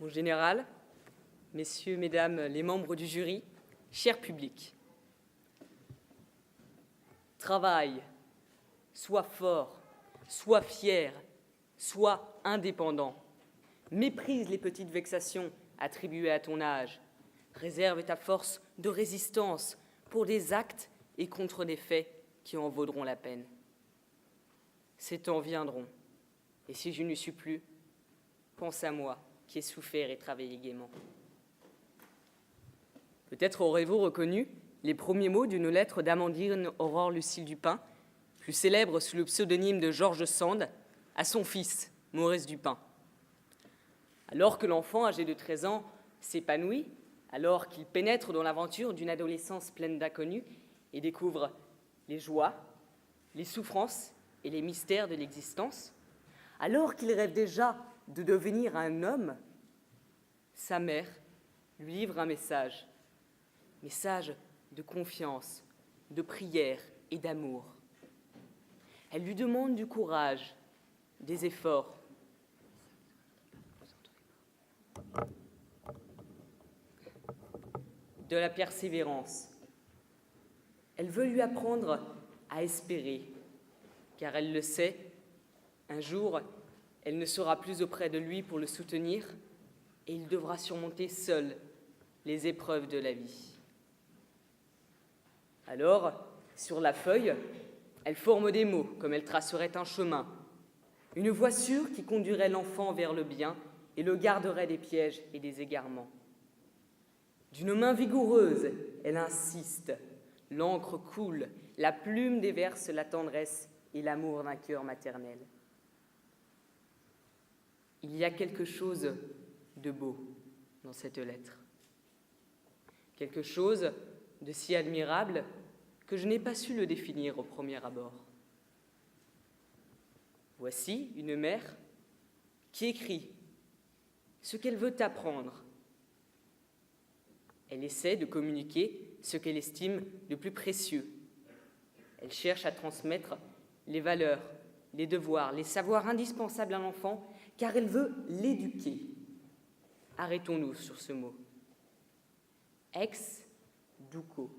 Mon général, messieurs, mesdames, les membres du jury, cher public, travaille, sois fort, sois fier, sois indépendant. Méprise les petites vexations attribuées à ton âge. Réserve ta force de résistance pour des actes et contre des faits qui en vaudront la peine. Ces temps viendront, et si je n'y suis plus, pense à moi qui ai souffert et travaillé gaiement. Peut-être aurez-vous reconnu les premiers mots d'une lettre d'Amandine Aurore Lucille Dupin, plus célèbre sous le pseudonyme de George Sand, à son fils, Maurice Dupin. Alors que l'enfant, âgé de 13 ans, s'épanouit, alors qu'il pénètre dans l'aventure d'une adolescence pleine d'inconnus et découvre les joies, les souffrances et les mystères de l'existence, alors qu'il rêve déjà de devenir un homme, sa mère lui livre un message de confiance, de prière et d'amour. Elle lui demande du courage, des efforts. De la persévérance. Elle veut lui apprendre à espérer, car elle le sait, un jour, elle ne sera plus auprès de lui pour le soutenir et il devra surmonter seul les épreuves de la vie. Alors, sur la feuille, elle forme des mots comme elle tracerait un chemin, une voie sûre qui conduirait l'enfant vers le bien et le garderait des pièges et des égarements. D'une main vigoureuse, elle insiste, l'encre coule, la plume déverse la tendresse et l'amour d'un cœur maternel. Il y a quelque chose de beau dans cette lettre, quelque chose de si admirable que je n'ai pas su le définir au premier abord. Voici une mère qui écrit ce qu'elle veut apprendre. Elle essaie de communiquer ce qu'elle estime de plus précieux. Elle cherche à transmettre les valeurs, les devoirs, les savoirs indispensables à l'enfant, car elle veut l'éduquer. Arrêtons-nous sur ce mot. Ex duco.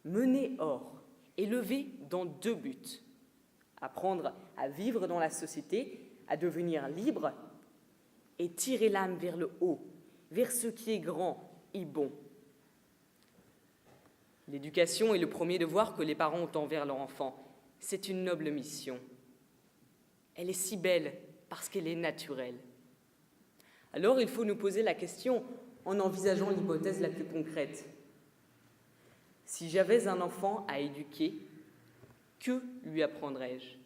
Mener hors, élever dans 2 buts. Apprendre à vivre dans la société, à devenir libre et tirer l'âme vers le haut, vers ce qui est grand et bon. L'éducation est le premier devoir que les parents ont envers leur enfant. C'est une noble mission. Elle est si belle parce qu'elle est naturelle. Alors il faut nous poser la question en envisageant l'hypothèse la plus concrète. Si j'avais un enfant à éduquer, que lui apprendrais-je?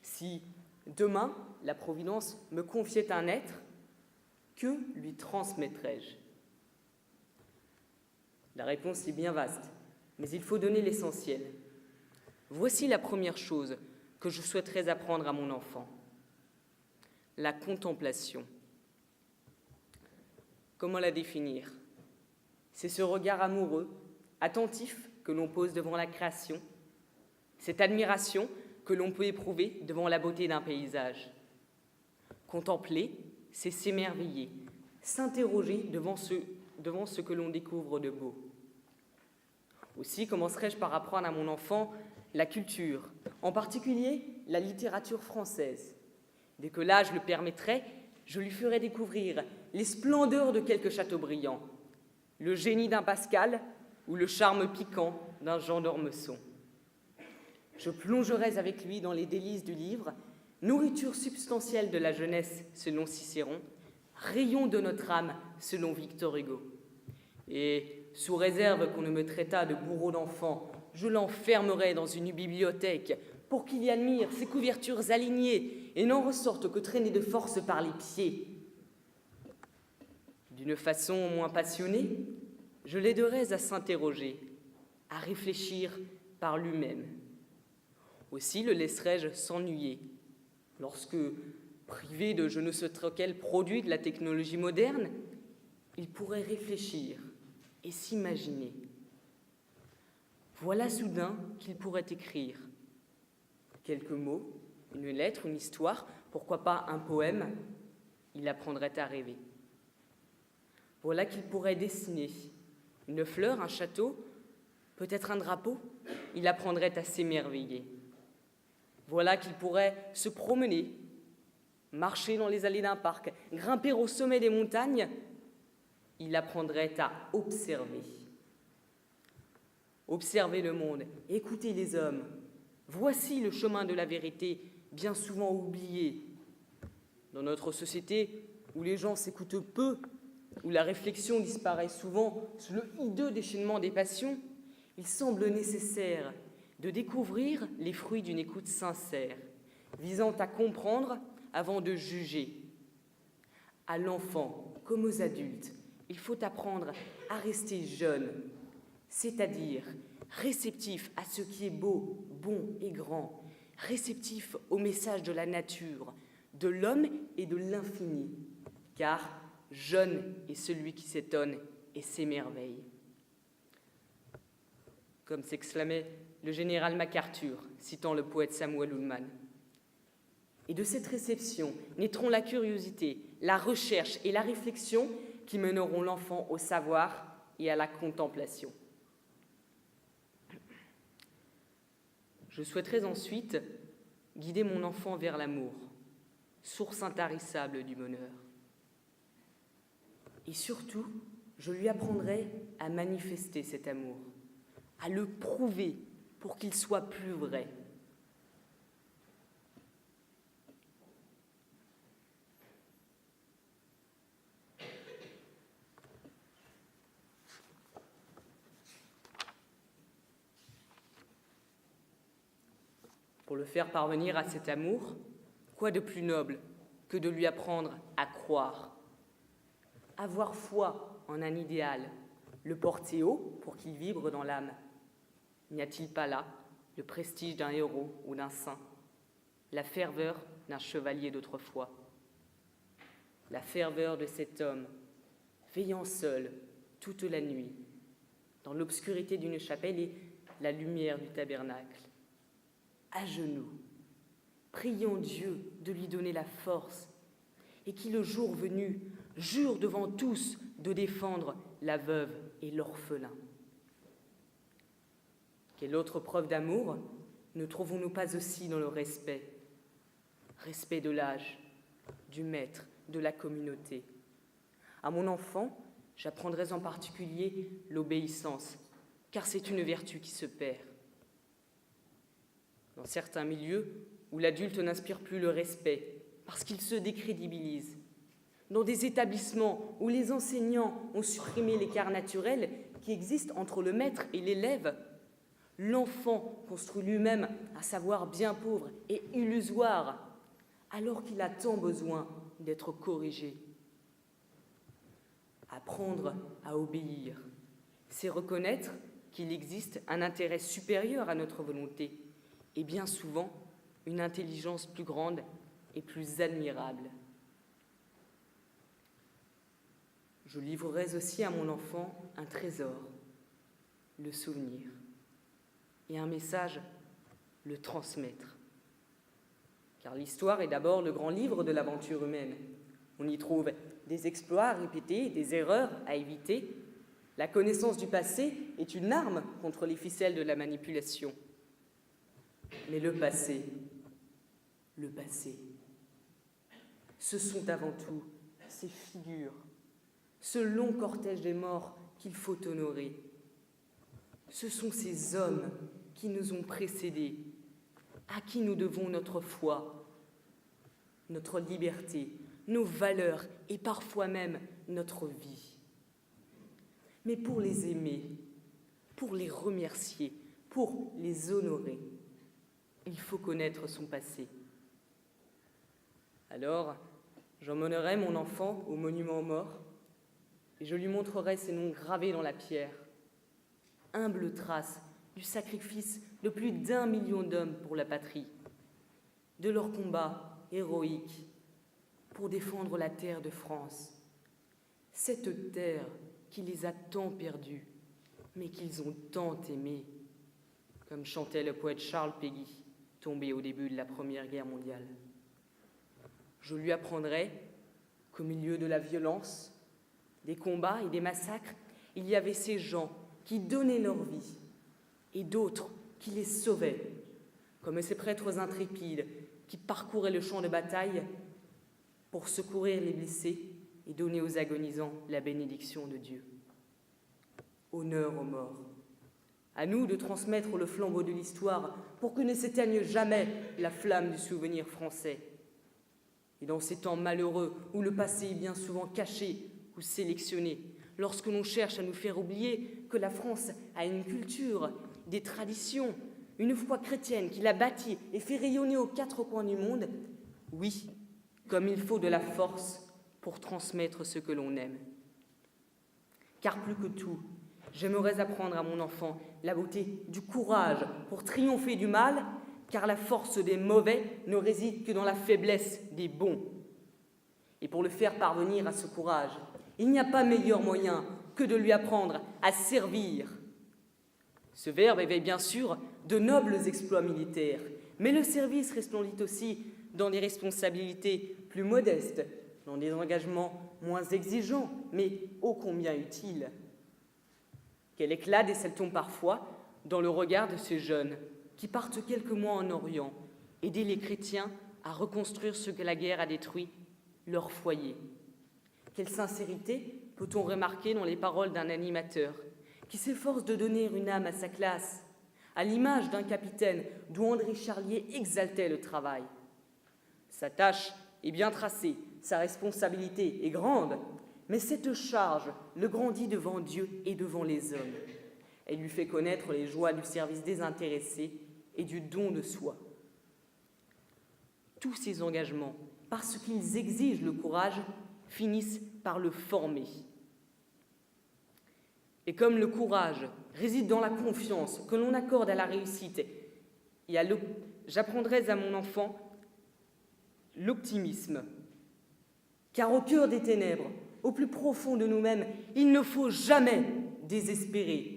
Si demain la Providence me confiait un être, que lui transmettrais-je? La réponse est bien vaste, mais il faut donner l'essentiel. Voici la première chose que je souhaiterais apprendre à mon enfant. La contemplation. Comment la définir? C'est ce regard amoureux, attentif que l'on pose devant la création, cette admiration que l'on peut éprouver devant la beauté d'un paysage. Contempler, c'est s'émerveiller, s'interroger devant ce que l'on découvre de beau. Aussi commencerai-je par apprendre à mon enfant la culture, en particulier la littérature française. Dès que l'âge le permettrait, je lui ferai découvrir les splendeurs de quelques Chateaubriand, le génie d'un Pascal ou le charme piquant d'un Jean d'Ormesson. Je plongerai avec lui dans les délices du livre, nourriture substantielle de la jeunesse selon Cicéron, rayon de notre âme selon Victor Hugo. Et, sous réserve qu'on ne me traitât de bourreau d'enfant, je l'enfermerai dans une bibliothèque pour qu'il y admire ses couvertures alignées et n'en ressorte que traîné de force par les pieds. D'une façon moins passionnée, je l'aiderai à s'interroger, à réfléchir par lui-même. Aussi le laisserai-je s'ennuyer lorsque, privé de je ne sais trop quel produit de la technologie moderne, il pourrait réfléchir et s'imaginer. Voilà soudain qu'il pourrait écrire quelques mots, une lettre, une histoire, pourquoi pas un poème. il apprendrait à rêver. Voilà qu'il pourrait dessiner une fleur, un château, peut-être un drapeau, il apprendrait à s'émerveiller. Voilà qu'il pourrait se promener, marcher dans les allées d'un parc, grimper au sommet des montagnes, il apprendrait à observer. Observer le monde, écouter les hommes. Voici le chemin de la vérité, bien souvent oublié. Dans notre société, où les gens s'écoutent peu, où la réflexion disparaît souvent sous le hideux déchaînement des passions, il semble nécessaire de découvrir les fruits d'une écoute sincère, visant à comprendre avant de juger. À l'enfant comme aux adultes, il faut apprendre à rester jeune, c'est-à-dire réceptif à ce qui est beau, bon et grand, réceptif au message de la nature, de l'homme et de l'infini, car jeune est celui qui s'étonne et s'émerveille. Comme s'exclamait le général MacArthur, citant le poète Samuel Ullman. Et de cette réception naîtront la curiosité, la recherche et la réflexion qui mèneront l'enfant au savoir et à la contemplation. Je souhaiterais ensuite guider mon enfant vers l'amour, source intarissable du bonheur. Et surtout, je lui apprendrai à manifester cet amour, à le prouver pour qu'il soit plus vrai. Pour le faire parvenir à cet amour, quoi de plus noble que de lui apprendre à croire, avoir foi en un idéal, le porter haut pour qu'il vibre dans l'âme. N'y a-t-il pas là le prestige d'un héros ou d'un saint, la ferveur d'un chevalier d'autrefois, la ferveur de cet homme, veillant seul toute la nuit, dans l'obscurité d'une chapelle et la lumière du tabernacle, à genoux, priant Dieu de lui donner la force et qui, le jour venu, jure devant tous de défendre la veuve et l'orphelin. Quelle autre preuve d'amour ne trouvons-nous pas aussi dans le respect? Respect de l'âge, du maître, de la communauté. À mon enfant, j'apprendrai en particulier l'obéissance, car c'est une vertu qui se perd. Dans certains milieux où l'adulte n'inspire plus le respect parce qu'il se décrédibilise, dans des établissements où les enseignants ont supprimé l'écart naturel qui existe entre le maître et l'élève, l'enfant construit lui-même un savoir bien pauvre et illusoire, alors qu'il a tant besoin d'être corrigé. Apprendre à obéir, c'est reconnaître qu'il existe un intérêt supérieur à notre volonté, et bien souvent une intelligence plus grande et plus admirable. Je livrerai aussi à mon enfant un trésor, le souvenir, et un message, le transmettre. Car l'histoire est d'abord le grand livre de l'aventure humaine. On y trouve des exploits à répéter, des erreurs à éviter. La connaissance du passé est une arme contre les ficelles de la manipulation. Mais le passé, ce sont avant tout ces figures, ce long cortège des morts qu'il faut honorer. Ce sont ces hommes qui nous ont précédés, à qui nous devons notre foi, notre liberté, nos valeurs et parfois même notre vie. Mais pour les aimer, pour les remercier, pour les honorer, il faut connaître son passé. Alors, j'emmènerai mon enfant au monument aux morts et je lui montrerai ces noms gravés dans la pierre, humble trace du sacrifice de plus d'1 million d'hommes pour la patrie, de leur combat héroïque pour défendre la terre de France, cette terre qui les a tant perdus, mais qu'ils ont tant aimée, comme chantait le poète Charles Péguy, tombé au début de la Première Guerre mondiale. Je lui apprendrai qu'au milieu de la violence, des combats et des massacres, il y avait ces gens qui donnaient leur vie et d'autres qui les sauvaient, comme ces prêtres intrépides qui parcouraient le champ de bataille pour secourir les blessés et donner aux agonisants la bénédiction de Dieu. Honneur aux morts. À nous de transmettre le flambeau de l'histoire pour que ne s'éteigne jamais la flamme du souvenir français. Et dans ces temps malheureux où le passé est bien souvent caché ou sélectionné, lorsque l'on cherche à nous faire oublier que la France a une culture, des traditions, une foi chrétienne qui l'a bâtie et fait rayonner aux quatre coins du monde, oui, comme il faut de la force pour transmettre ce que l'on aime. Car plus que tout, j'aimerais apprendre à mon enfant la beauté du courage pour triompher du mal, car la force des mauvais ne réside que dans la faiblesse des bons. Et pour le faire parvenir à ce courage, il n'y a pas meilleur moyen que de lui apprendre à servir. Ce verbe éveille bien sûr de nobles exploits militaires, mais le service resplendit aussi dans des responsabilités plus modestes, dans des engagements moins exigeants, mais ô combien utiles. Quel éclat décèle-t-on parfois dans le regard de ces jeunes qui partent quelques mois en Orient, aider les chrétiens à reconstruire ce que la guerre a détruit, leur foyer. Quelle sincérité peut-on remarquer dans les paroles d'un animateur qui s'efforce de donner une âme à sa classe, à l'image d'un capitaine dont André Charlier exaltait le travail. Sa tâche est bien tracée, sa responsabilité est grande, mais cette charge le grandit devant Dieu et devant les hommes. Elle lui fait connaître les joies du service désintéressé et du don de soi. Tous ces engagements, parce qu'ils exigent le courage, finissent par le former. Et comme le courage réside dans la confiance que l'on accorde à la réussite, j'apprendrai à mon enfant l'optimisme. Car au cœur des ténèbres, au plus profond de nous-mêmes, il ne faut jamais désespérer.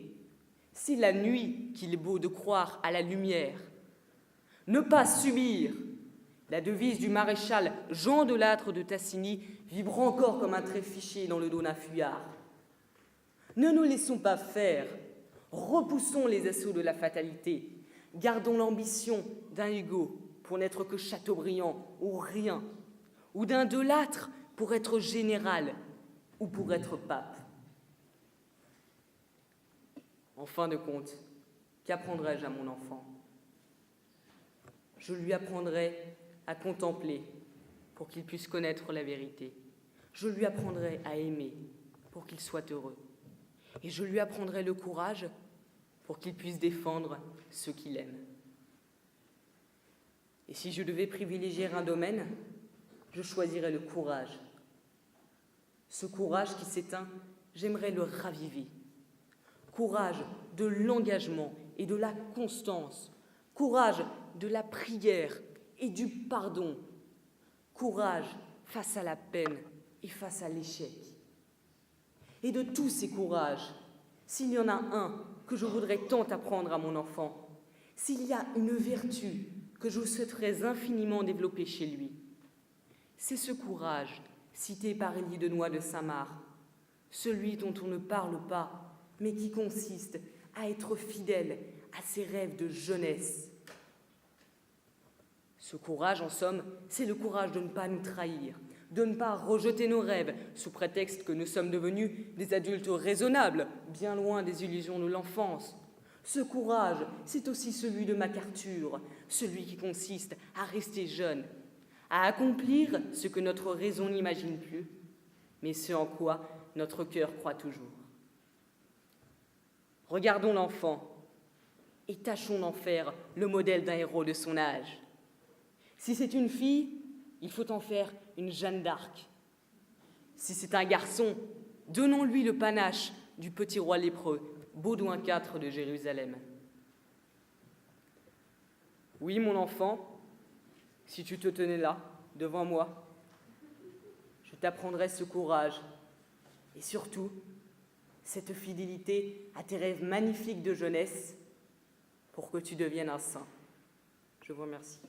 C'est la nuit qu'il est beau de croire à la lumière. Ne pas subir. La devise du maréchal Jean de Lattre de Tassigny vibre encore comme un trait fiché dans le dos d'un fuyard. Ne nous laissons pas faire. Repoussons les assauts de la fatalité. Gardons l'ambition d'un Hugo pour n'être que Chateaubriand ou rien, ou d'un De Lattre pour être général ou pour être pape. En fin de compte, qu'apprendrai-je à mon enfant? Je lui apprendrai à contempler pour qu'il puisse connaître la vérité. Je lui apprendrai à aimer pour qu'il soit heureux. Et je lui apprendrai le courage pour qu'il puisse défendre ceux qu'il aime. Et si je devais privilégier un domaine, je choisirais le courage. Ce courage qui s'éteint, j'aimerais le raviver. Courage de l'engagement et de la constance. Courage de la prière et du pardon. Courage face à la peine et face à l'échec. Et de tous ces courages, s'il y en a un que je voudrais tant apprendre à mon enfant, s'il y a une vertu que je souhaiterais infiniment développer chez lui, c'est ce courage cité par Élie de Noix de Saint-Marc, celui dont on ne parle pas, mais qui consiste à être fidèle à ses rêves de jeunesse. Ce courage, en somme, c'est le courage de ne pas nous trahir, de ne pas rejeter nos rêves sous prétexte que nous sommes devenus des adultes raisonnables, bien loin des illusions de l'enfance. Ce courage, c'est aussi celui de MacArthur, celui qui consiste à rester jeune, à accomplir ce que notre raison n'imagine plus, mais ce en quoi notre cœur croit toujours. Regardons l'enfant et tâchons d'en faire le modèle d'un héros de son âge. Si c'est une fille, il faut en faire une Jeanne d'Arc. Si c'est un garçon, donnons-lui le panache du petit roi lépreux, Baudouin IV de Jérusalem. Oui, mon enfant, si tu te tenais là, devant moi, je t'apprendrais ce courage et surtout cette fidélité à tes rêves magnifiques de jeunesse pour que tu deviennes un saint. Je vous remercie.